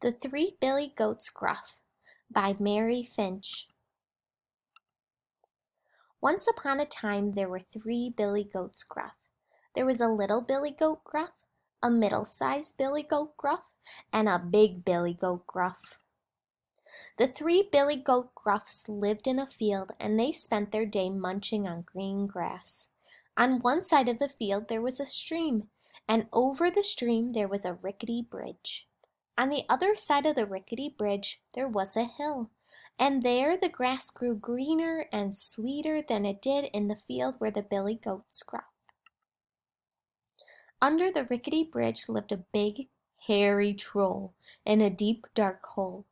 The Three Billy Goats Gruff by Mary Finch. Once upon a time there were three Billy Goats Gruff. There was a little Billy Goat Gruff, a middle-sized Billy Goat Gruff, and a big Billy Goat Gruff. The three Billy Goat Gruffs lived in a field, and they spent their day munching on green grass. On one side of the field there was a stream, and over the stream there was a rickety bridge. On the other side of the rickety bridge there was a hill, and there the grass grew greener and sweeter than it did in the field where the Billy Goats grew. Under the rickety bridge lived a big, hairy troll in a deep, dark hole.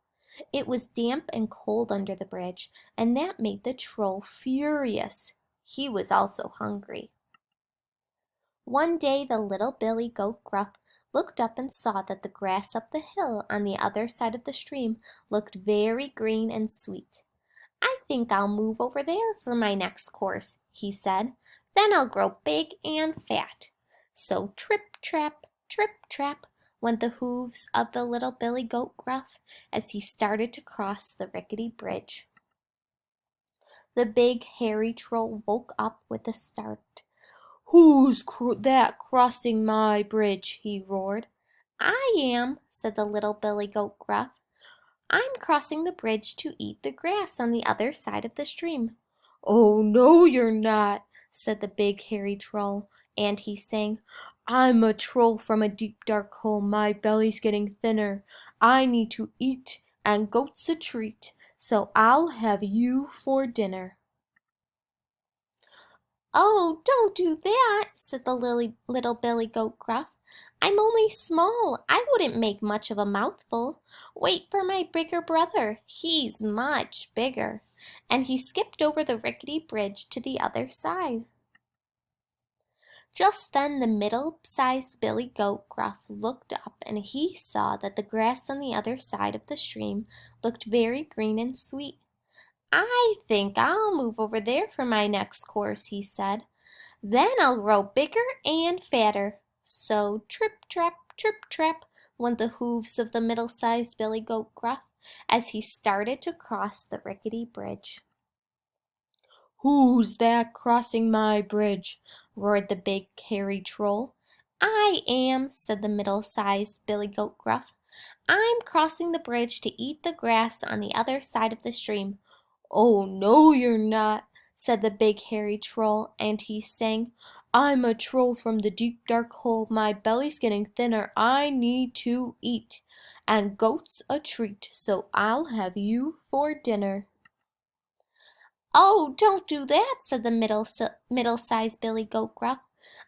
It was damp and cold under the bridge, and that made the troll furious. He was also hungry. One day the little Billy Goat Gruff looked up and saw that the grass up the hill on the other side of the stream looked very green and sweet. "I think I'll move over there for my next course," he said. "Then I'll grow big and fat." So trip, trap, went the hooves of the little Billy Goat Gruff as he started to cross the rickety bridge. The big hairy troll woke up with a start. "Who's that crossing my bridge?" he roared. "I am," said the little Billy Goat Gruff. "I'm crossing the bridge to eat the grass on the other side of the stream." "Oh, no, you're not," said the big hairy troll, and he sang, "I'm a troll from a deep dark hole, my belly's getting thinner. I need to eat, and goat's a treat, so I'll have you for dinner." "Oh, don't do that," said the little Billy Goat Gruff. "I'm only small. I wouldn't make much of a mouthful. Wait for my bigger brother. He's much bigger." And he skipped over the rickety bridge to the other side. Just then the middle-sized Billy Goat Gruff looked up, and he saw that the grass on the other side of the stream looked very green and sweet. "I think I'll move over there for my next course," he said. "Then I'll grow bigger and fatter." So trip, trap, went the hooves of the middle-sized Billy Goat Gruff as he started to cross the rickety bridge. "Who's that crossing my bridge?" roared the big hairy troll. "I am," said the middle-sized Billy Goat Gruff. "I'm crossing the bridge to eat the grass on the other side of the stream." "Oh, no, you're not," said the big hairy troll, and he sang, "I'm a troll from the deep dark hole, my belly's getting thinner, I need to eat, and goat's a treat, so I'll have you for dinner." "Oh, don't do that," said the middle-sized Billy Goat Gruff.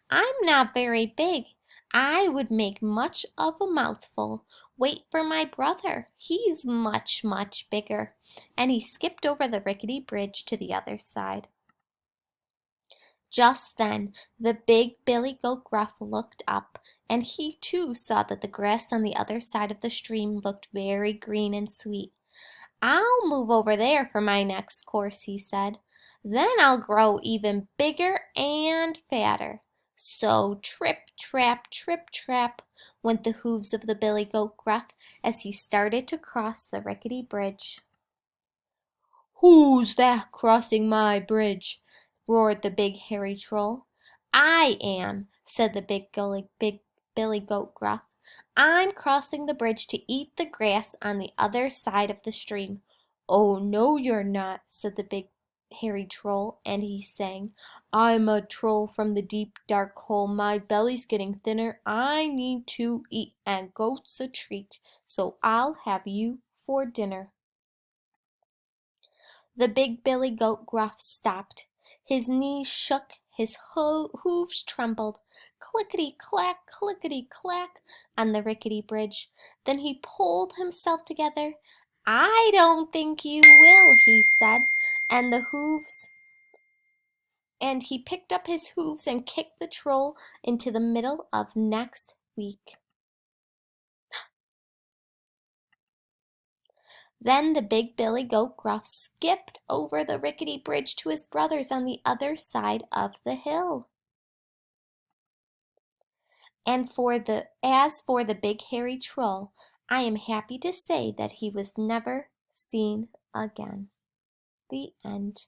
"I'm not very big. I would make much of a mouthful. Wait for my brother. He's much bigger." And he skipped over the rickety bridge to the other side. Just then the big Billy Goat Gruff looked up, and he too saw that the grass on the other side of the stream looked very green and sweet. "I'll move over there for my next course," he said. "Then I'll grow even bigger and fatter." So trip, trap, went the hooves of the Billy Goat Gruff as he started to cross the rickety bridge. "Who's that crossing my bridge?" roared the big hairy troll. "I am," said the big Billy Goat Gruff. "I'm crossing the bridge to eat the grass on the other side of the stream." "Oh, no, you're not," said the big hairy troll, and he sang, "I'm a troll from the deep dark hole, my belly's getting thinner, I need to eat, and goat's a treat, so I'll have you for dinner." The big Billy Goat Gruff stopped. His knees shook, his hooves trembled, clickety-clack, on the rickety bridge. Then he pulled himself together. "I don't think you will," he said, and he picked up his hooves and kicked the troll into the middle of next week. Then the big Billy Goat Gruff skipped over the rickety bridge to his brothers on the other side of the hill. As for the big hairy troll, I am happy to say that he was never seen again. The end.